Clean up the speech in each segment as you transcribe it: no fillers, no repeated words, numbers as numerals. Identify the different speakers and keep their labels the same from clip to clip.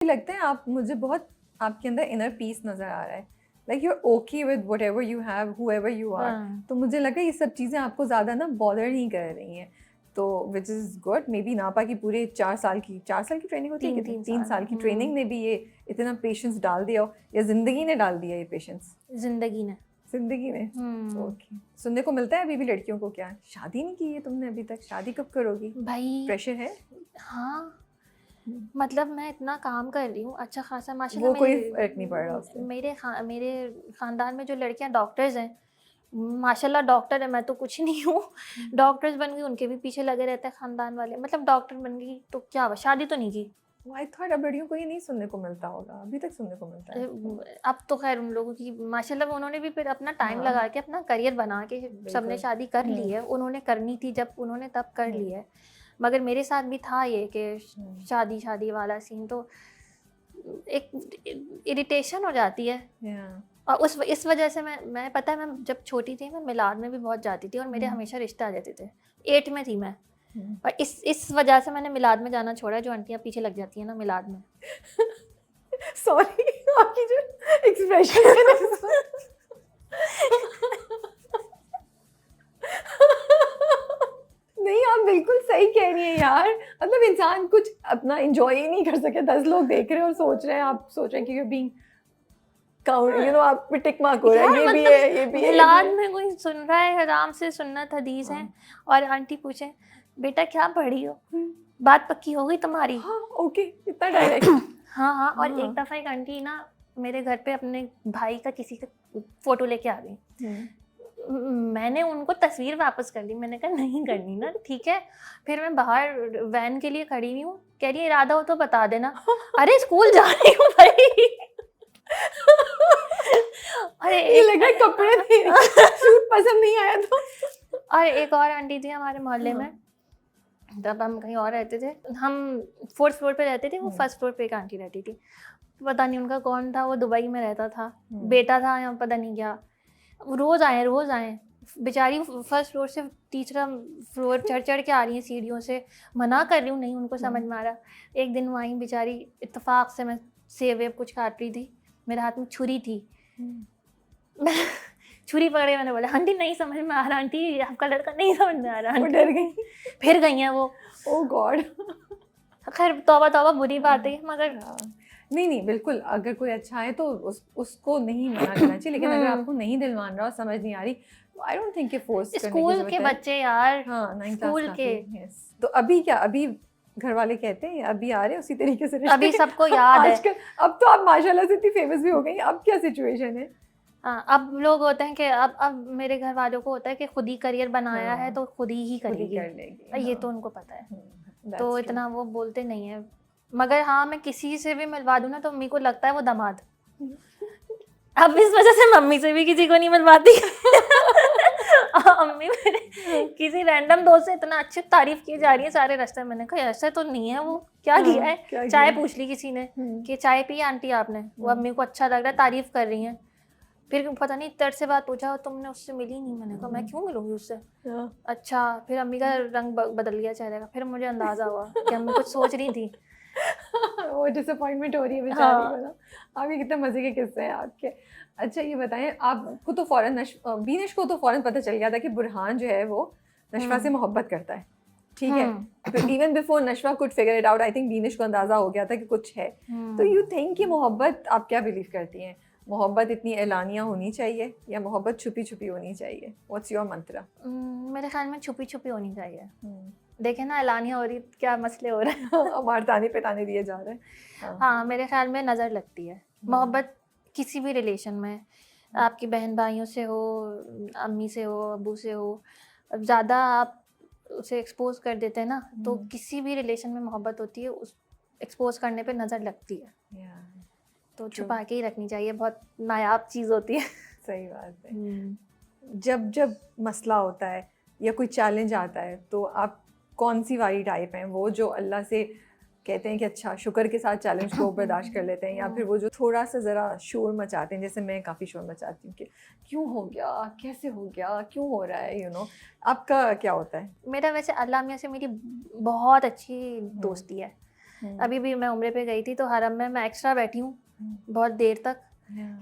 Speaker 1: लगता है आप मुझे बहुत आपके अंदर इनर पीस नज़र आ रहा है, like you are okay with whatever you have whoever you are. तो मुझे लगा ये सब चीज़ें आपको ज़्यादा ना बॉदर नहीं कर रही हैं, तो which is good. May be नापा की पूरे 4 साल की ट्रेनिंग होती है, कितनी 3 साल की ट्रेनिंग ने भी ये इतना पेशेंस डाल दिया हो, या ज़िंदगी ने डाल दिया ये पेशेंस?
Speaker 2: जिंदगी ने
Speaker 1: ओके। सुनने को मिलता है अभी भी लड़कियों को, क्या शादी नहीं की है तुमने अभी तक, शादी कब करोगी?
Speaker 2: भाई
Speaker 1: प्रेशर है?
Speaker 2: हाँ, मतलब मैं इतना काम कर रही हूँ अच्छा खासा
Speaker 1: वो कोई फर्क नहीं पड़ रहा उससे।
Speaker 2: मेरे खानदान में जो लड़कियां डॉक्टर्स हैं, माशाल्लाह डॉक्टर है, मैं तो कुछ नहीं हूँ। डॉक्टर्स बन गई, उनके भी पीछे लगे रहते हैं खानदान वाले, मतलब डॉक्टर बन गई तो क्या हुआ, शादी तो नहीं की।
Speaker 1: आई थॉट अब लड़कियों को ये नहीं सुनने को मिलता होगा, अभी तक सुनने को मिलता है।
Speaker 2: अब तो खैर उन लोगों की माशाल्लाह उन्होंने भी फिर अपना टाइम
Speaker 1: हाँ।
Speaker 2: लगा के अपना करियर बना के सबने
Speaker 1: बिल्कुल।
Speaker 2: शादी कर ली है, उन्होंने करनी थी जब उन्होंने तब कर ली है। मगर मेरे साथ भी था ये कि शादी वाला सीन, तो एक इरिटेशन हो जाती है। और इस वजह से मैं पता है, मैं जब छोटी थी मैं मिलाद में भी बहुत जाती थी और मेरे हमेशा रिश्ते आ जाते थे। 8 में थी मैं, और इस वजह से मैंने मिलाद में जाना छोड़ा। जो आंटियाँ पीछे लग जाती हैं ना मिलाद में।
Speaker 1: सॉरी, आपकी जो एक्सप्रेशन है ना नहीं, आप बिल्कुल सही कह रही हैं यार। मतलब इंसान कुछ अपना एंजॉय ही नहीं कर सके, 10 लोग देख रहे हैं और सोच रहे हैं, आप सोच रहे हैं कि you being count, you know, आप पे टिक मार्क हो रहा है, ये भी है, ये भी है।
Speaker 2: मिलाद में कोई सुन रहा है, आराम से सुन्नत हदीस है, और आंटी पूछे बेटा क्या पढ़ी हो, बात पक्की हो गई तुम्हारी।
Speaker 1: हाँ ओके, इतना डायरेक्ट।
Speaker 2: हाँ, और एक दफ़ा एक आंटी ना मेरे घर पे अपने भाई का किसी का फ़ोटो लेके आ गई। मैंने उनको तस्वीर वापस कर दी, मैंने कहा नहीं करनी ना, ठीक है। फिर मैं बाहर वैन के लिए खड़ी हुई हूँ, कह रही है इरादा हो तो बता देना। अरे स्कूल जा रही हूँ भाई। अरे
Speaker 1: ये लग रहा है कपड़े थे, सूट पसंद नहीं आया तो।
Speaker 2: और एक और आंटी थी हमारे मोहल्ले में, तब हम कहीं और रहते थे, हम 4th फ्लोर पे रहते थे, वो 1st फ्लोर पे एक आंटी रहती थी। पता नहीं उनका कौन था, वो दुबई में रहता था, बेटा था या पता नहीं क्या। रोज़ आए बेचारी 1st फ्लोर से 3रा फ्लोर चढ़ के आ रही हैं सीढ़ियों से। मना कर रही हूँ, नहीं उनको समझ में आ रहा। एक दिन वो आई बेचारी, इत्तेफाक से मैं सेब वेब कुछ काट रही थी, मेरे हाथ में छुरी थी। छुरी पकड़े, मैंने बोला आंटी नहीं समझ में आ रहा, आंटी आपका लड़का नहीं समझ में आ रहा।
Speaker 1: वो डर गई,
Speaker 2: फिर गई हैं वो।
Speaker 1: ओह गॉड।
Speaker 2: खैर तौबा बुरी बात है, मगर
Speaker 1: नहीं बिल्कुल, अगर कोई अच्छा है तो उसको नहीं मना करना चाहिए, लेकिन अगर आपको नहीं दिल मान रहा और समझ नहीं आ रही, तो आई डोंट थिंक कि फोर्स करने की
Speaker 2: स्कूल के बच्चे यार,
Speaker 1: हाँ 9th
Speaker 2: स्कूल
Speaker 1: क्लास
Speaker 2: के।
Speaker 1: तो अभी क्या, अभी घर वाले कहते हैं अभी आ रहे उसी तरीके से रिश्ते?
Speaker 2: अभी सबको याद है
Speaker 1: आजकल अब तो आप माशाल्लाह से इतनी फेमस भी हो गई, अब क्या सिचुएशन है?
Speaker 2: हाँ, अब लोग होते हैं कि अब मेरे घर वालों को होता है कि खुद ही करियर बनाया है तो खुद ही करेगी,
Speaker 1: कर लेगी।
Speaker 2: ये तो उनको पता है, तो इतना वो बोलते नहीं है। मगर हाँ, मैं किसी से भी मिलवा दूँ ना तो मम्मी को लगता है वो दामाद। अब इस वजह से मम्मी से भी किसी को नहीं मिलवाती। मम्मी मेरे किसी रैंडम दोस्त से इतना अच्छी तारीफ की जा रही है सारे रास्ते, मैंने कहा ऐसा तो नहीं है, वो क्या किया है। चाय पूछ ली किसी ने कि चाय पी आंटी आपने, वो मम्मी को अच्छा लग रहा है, तारीफ कर रही हैं। फिर पता नहीं तर्ज से बात पूछा, तुमने उससे मिली नहीं, मैंने कहा मैं क्यों मिलूंगी उससे। अच्छा, फिर अम्मी का रंग बदल गया चेहरे का, फिर मुझे अंदाजा हुआ कि अम्मी कुछ सोच रही थी।
Speaker 1: वो डिसअपॉइंटमेंट हो रही है बेचारी को ना। आपके कितने मजे के किस्से हैं आपके। अच्छा ये बताएं, आपको तो फौरन बीनिश को तो फौरन पता चल गया था कि बुरहान जो है वो नशवा से मोहब्बत करता है, ठीक है। तो even before Nashwa could figure it out, I think Beenish को अंदाजा हो गया था कि कुछ है। तो यू थिंक कि मोहब्बत, आप क्या बिलीव करती हैं, मोहब्बत इतनी एलानिया होनी चाहिए या मोहब्बत छुपी छुपी होनी चाहिए? व्हाट्स योर मंत्रा?
Speaker 2: मेरे ख्याल में छुपी छुपी होनी चाहिए। देखे ना एलानिया हो रही, क्या मसले हो रहे हैं।
Speaker 1: हमारे ताने पे ताने दिए जा रहे हैं।
Speaker 2: हाँ, मेरे ख्याल में नज़र लगती है मोहब्बत किसी भी रिलेशन में, आपकी बहन भाइयों से हो, अम्मी से हो, अब्बू से हो, ज़्यादा आप उसे एक्सपोज कर देते हैं ना, तो किसी भी रिलेशन में मोहब्बत होती है, उस एक्सपोज करने पे नज़र लगती है। तो छुपा के ही रखनी चाहिए, बहुत नायाब चीज़ होती है।
Speaker 1: सही बात है। जब मसला होता है या कोई चैलेंज आता है तो आप कौन सी वाली टाइप हैं, वो जो अल्लाह से कहते हैं कि अच्छा शुक्र के साथ चैलेंज को बर्दाश्त कर लेते हैं, या फिर वो जो थोड़ा सा ज़रा शोर मचाते हैं, जैसे मैं काफ़ी शोर मचाती हूँ कि क्यों हो गया, कैसे हो गया, क्यों हो रहा है, यू नो, आपका क्या होता है?
Speaker 2: मेरा वैसे अल्लाह मियाँ से मेरी बहुत अच्छी दोस्ती है, अभी भी मैं उम्रे पे गई थी तो हरम में मैं एक्स्ट्रा बैठी हूँ बहुत देर तक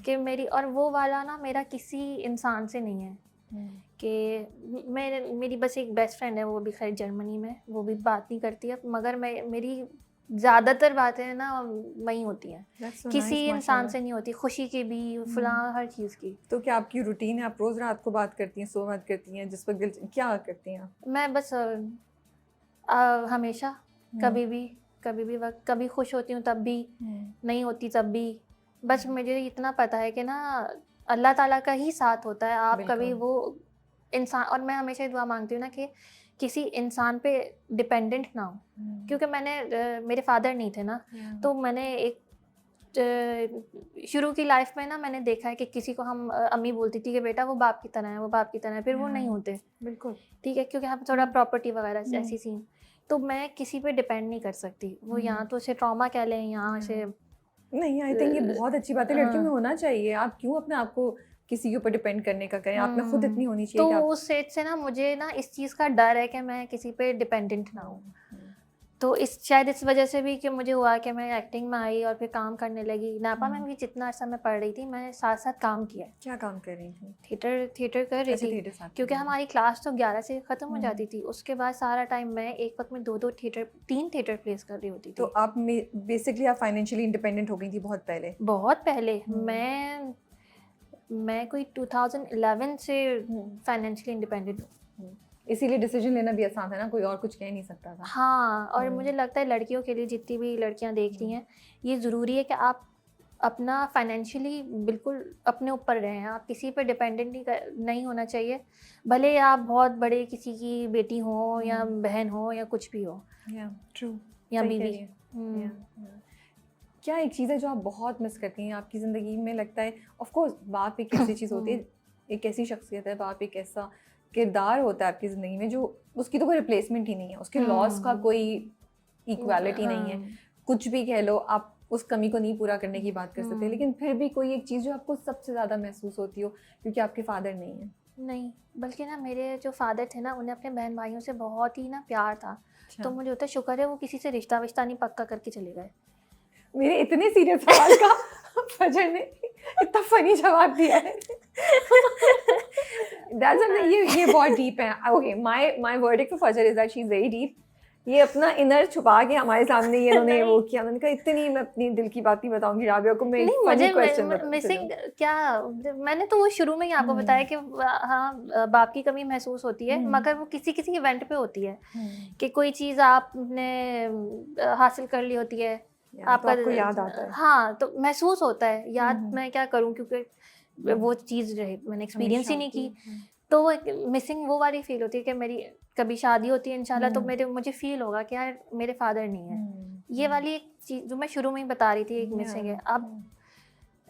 Speaker 2: कि मेरी, और वो वाला ना मेरा किसी इंसान से नहीं है कि मेरी बस एक बेस्ट फ्रेंड है, वो भी खैर जर्मनी में, वो भी बात नहीं करती है, मगर मेरी ज़्यादातर बातें ना वहीं होती हैं, किसी इंसान से नहीं होती, खुशी की भी, फलां हर चीज़ की।
Speaker 1: तो क्या आपकी रूटीन है, आप रोज़ रात को बात करती हैं, बात करती हैं, जिस वक्त दिल, क्या करती हैं आप?
Speaker 2: मैं बस हमेशा कभी भी वक्त, कभी खुश होती हूँ तब भी, नहीं होती तब भी, बस मुझे इतना पता है कि ना अल्लाह ताला का ही साथ होता है, आप कभी वो इंसान, और मैं हमेशा ये दुआ मांगती हूँ ना कि किसी इंसान पे डिपेंडेंट ना हो, क्योंकि मैंने मेरे फादर नहीं थे ना, तो मैंने एक शुरू की लाइफ में ना मैंने देखा है कि किसी को हम अम्मी बोलती थी कि बेटा वो बाप की तरह है, वो बाप की तरह है, फिर वो नहीं होते,
Speaker 1: बिल्कुल
Speaker 2: ठीक है, क्योंकि हम थोड़ा प्रॉपर्टी वगैरह ऐसी सीन, तो मैं किसी पे डिपेंड नहीं कर सकती, वो यहाँ तो उसे ट्रॉमा कह लें, यहाँ से
Speaker 1: नहीं, आई थिंक ये बहुत अच्छी बात है, लड़कियों में होना चाहिए। आप क्यों अपने आप को किसी के ऊपर डिपेंड करने का करें, आप में खुद इतनी होनी चाहिए।
Speaker 2: तो उस सेज से ना मुझे ना इस चीज़ का डर है कि मैं किसी पे डिपेंडेंट ना हूँ, तो शायद इस वजह से भी कि मुझे हुआ कि मैं एक्टिंग में आई और फिर काम करने लगी। नापा में भी जितना अर्सा मैं पढ़ रही थी, मैं साथ साथ काम किया।
Speaker 1: क्या काम कर रही थी?
Speaker 2: थिएटर कर रही थी, क्योंकि हमारी क्लास तो 11 से ख़त्म हो जाती थी, उसके बाद सारा टाइम मैं एक वक्त में 3 थिएटर प्लेस कर रही होती थी।
Speaker 1: तो आप बेसिकली आप फाइनेंशियली इंडिपेंडेंट हो गई थी बहुत पहले?
Speaker 2: बहुत पहले, मैं कोई 2011 से फाइनेंशियली इंडिपेंडेंट हूँ।
Speaker 1: इसीलिए डिसीजन लेना भी आसान है ना, कोई और कुछ कह नहीं सकता था।
Speaker 2: हाँ, और मुझे लगता है लड़कियों के लिए, जितनी भी लड़कियां देख रही हैं, ये ज़रूरी है कि आप अपना फाइनेंशियली बिल्कुल अपने ऊपर रहें, आप किसी पे डिपेंडेंट नहीं होना चाहिए, भले आप बहुत बड़े किसी की बेटी हो या बहन हो या कुछ भी हो,
Speaker 1: ट्रू,
Speaker 2: या बीवी।
Speaker 1: क्या एक चीज़ है जो आप बहुत मिस करती हैं आपकी ज़िंदगी में? लगता है ऑफ कोर्स बाप एक ऐसी चीज़ होती है, एक ऐसी शख्सियत है, बाप एक ऐसा किरदार होता है आपकी ज़िंदगी में जो उसकी तो कोई रिप्लेसमेंट ही नहीं है, उसके लॉस का कोई इक्वालिटी नहीं है, कुछ भी कह लो, आप उस कमी को नहीं पूरा करने की बात कर सकते, लेकिन फिर भी कोई एक चीज़ जो आपको सबसे ज़्यादा महसूस होती हो, क्योंकि आपके फादर नहीं है।
Speaker 2: नहीं, बल्कि ना मेरे जो फादर थे ना, उन्हें अपने बहन भाइयों से बहुत ही ना प्यार था, तो मुझे होता शुक्र है वो किसी से रिश्ता विश्ता नहीं पक्का करके चले गए।
Speaker 1: मेरे इतने सीरियस सवाल का फजर ने इतना फनी जवाब दिया है। ये बहुत डीप है। ओके, माय वर्डिक्ट फॉर फजर is that she is very deep. ये अपना इनर छुपा के हमारे सामने ये इन्होंने वो किया। मैंने कहा इतनी मैं अपनी दिल की बात नहीं बताऊंगी राबिया को। मैं
Speaker 2: नहीं, मुझे मिसिंग क्या, मैंने तो वो शुरू में ही आपको बताया कि हाँ बाप की कमी महसूस होती है, मगर वो किसी किसी इवेंट पे होती है कि कोई चीज़ आपने हासिल कर ली होती है,
Speaker 1: आपको याद आता है।
Speaker 2: हाँ, तो महसूस होता है, याद मैं क्या करूँ, क्योंकि वो चीज़ मैंने एक्सपीरियंस ही नहीं की, तो वो मिसिंग वो वाली फील होती है कि मेरी कभी शादी होती है इंशाल्लाह, तो मुझे फील होगा कि यार मेरे फादर नहीं है। ये वाली एक चीज़ जो मैं शुरू में ही बता रही थी, एक मिसिंग है। अब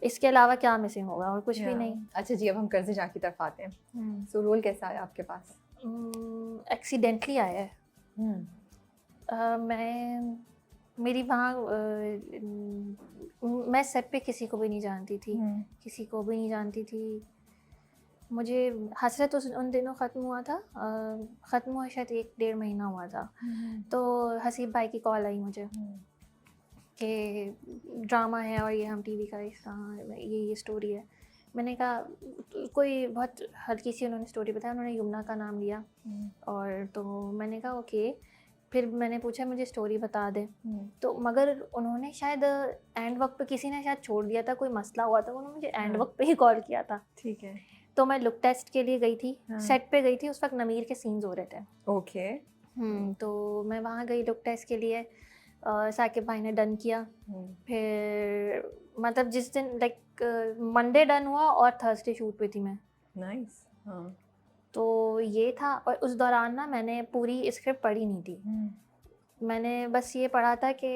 Speaker 2: इसके अलावा क्या मिसिंग होगा, और कुछ भी नहीं।
Speaker 1: अच्छा जी, अब हम कर्ज़े जा की तरफ आते हैं। सो रोल कैसा आया आपके पास?
Speaker 2: एक्सीडेंटली आया है। मेरी वहाँ मैं सेट पे किसी को भी नहीं जानती थी, किसी को भी नहीं जानती थी। मुझे हसरत उन दिनों ख़त्म हुआ था, ख़त्म हुआ शायद 1-1.5 महीना हुआ था, तो हसीब भाई की कॉल आई मुझे कि ड्रामा है और ये हम टीवी का ये स्टोरी है। मैंने कहा कोई बहुत हल्की सी उन्होंने स्टोरी बताया, उन्होंने यमुना का नाम लिया, और तो मैंने कहा ओके। फिर मैंने पूछा मुझे स्टोरी बता दे, तो मगर उन्होंने शायद एंड वक्त पे किसी ने शायद छोड़ दिया था, कोई मसला हुआ था, उन्होंने मुझे एंड वक्त पे ही कॉल किया था।
Speaker 1: ठीक है।
Speaker 2: तो मैं लुक टेस्ट के लिए गई थी, सेट पे गई थी, उस वक्त नमीर के सीन्स हो रहे थे।
Speaker 1: ओके।
Speaker 2: तो मैं वहाँ गई लुक टेस्ट के लिए, साकिब भाई ने डन किया। फिर मतलब जिस दिन लाइक मंडे डन हुआ और थर्सडे शूट पे थी मैं।
Speaker 1: नाइस। हाँ।
Speaker 2: तो ये था, और उस दौरान ना मैंने पूरी स्क्रिप्ट पढ़ी नहीं थी। मैंने बस ये पढ़ा था कि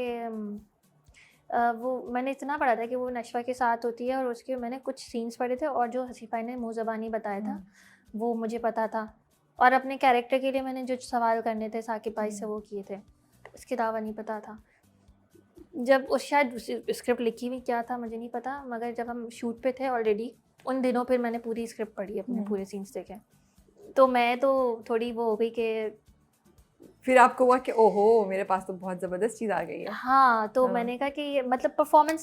Speaker 2: वो मैंने इतना पढ़ा था कि वो नशवा के साथ होती है, और उसके मैंने कुछ सीन्स पढ़े थे, और जो हसीफा ने मुँह ज़बानी बताया था वो मुझे पता था, और अपने कैरेक्टर के लिए मैंने जो सवाल करने थे साकिब भाई से वो किए थे, इसके अलावा नहीं पता था। जब उस शायद स्क्रिप्ट लिखी हुई क्या था मुझे नहीं पता, मगर जब हम शूट पे थे ऑलरेडी उन दिनों फिर मैंने पूरी स्क्रिप्ट पढ़ी, अपने पूरे सीन्स देखे, तो मैं तो थोड़ी वो हो गई कि
Speaker 1: फिर आपको हुआ कि ओहो मेरे पास तो बहुत ज़बरदस्त चीज़ आ गई है।
Speaker 2: हाँ, तो
Speaker 1: हाँ।
Speaker 2: मैंने कहा कि ये मतलब परफॉर्मेंस